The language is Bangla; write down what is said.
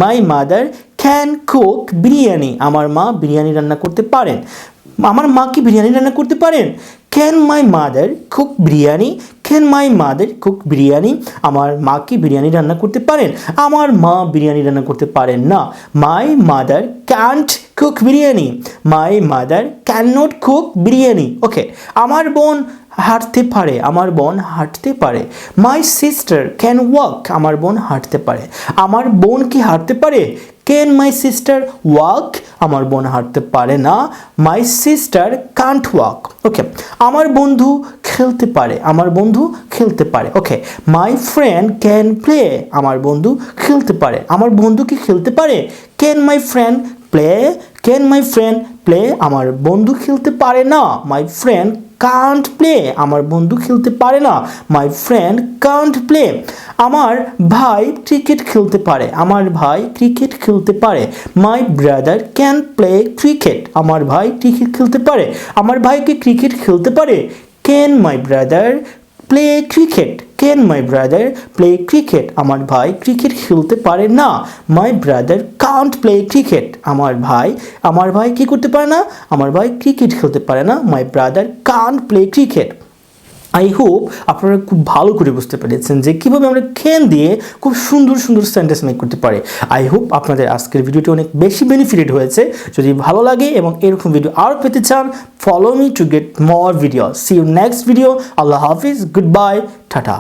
My mother can cook biryani, আমার মা বিরিয়ানি রান্না করতে পারেন। আমার মা কি বিরিয়ানি রান্না করতে পারেন? Can my mother cook biryani, can my mother cook biryani, আমার মা কি বিরিয়ানি রান্না করতে পারেন? আমার মা বিরিয়ানি রান্না করতে পারেন না। My mother can't cook biryani, my mother can not cook biryani. Okay, আমার বোন হাঁটতে পারে, আমার বোন হাঁটতে পারে। মাই সিস্টার ক্যান ওয়াক, আমার বোন হাঁটতে পারে। আমার বোন কি হাঁটতে পারে? ক্যান মাই সিস্টার ওয়াক, আমার বোন হাঁটতে পারে না। My sister can't walk. Okay, আমার বন্ধু খেলতে পারে, আমার বন্ধু খেলতে পারে। Okay, my friend can play, আমার বন্ধু খেলতে পারে। আমার বন্ধু কি খেলতে পারে? Can my friend play, can my friend play, আমার বন্ধু খেলতে পারে না। মাই ফ্রেন্ড কান্ট প্লে, আমার বন্ধু খেলতে পারে না। My friend can't play. আমার ভাই ক্রিকেট খেলতে পারে, আমার ভাই ক্রিকেট খেলতে পারে। My brother can play cricket, আমার ভাই ক্রিকেট খেলতে পারে। আমার ভাই কি ক্রিকেট খেলতে পারে? Can my brother play cricket, can my brother play cricket, আমার ভাই ক্রিকেট খেলতে পারে না। My brother can't play cricket, আমার ভাই কি করতে পারে না? আমার ভাই ক্রিকেট খেলতে পারে না। My brother can't play cricket. I hope আপনারা খুব ভালো করে বুঝতে পেরেছেন যে কীভাবে আমরা ক্যান দিয়ে খুব সুন্দর সুন্দর সেন্টেন্স মেক করতে পারি। আই হোপ আপনাদের আজকের ভিডিওটি অনেক বেশি বেনিফিটেড হয়েছে। যদি ভালো লাগে এবং এরকম ভিডিও আরও পেতে চান, follow me to get more video. See you next video. আল্লাহ হাফিজ, গুড বাই, টাটা।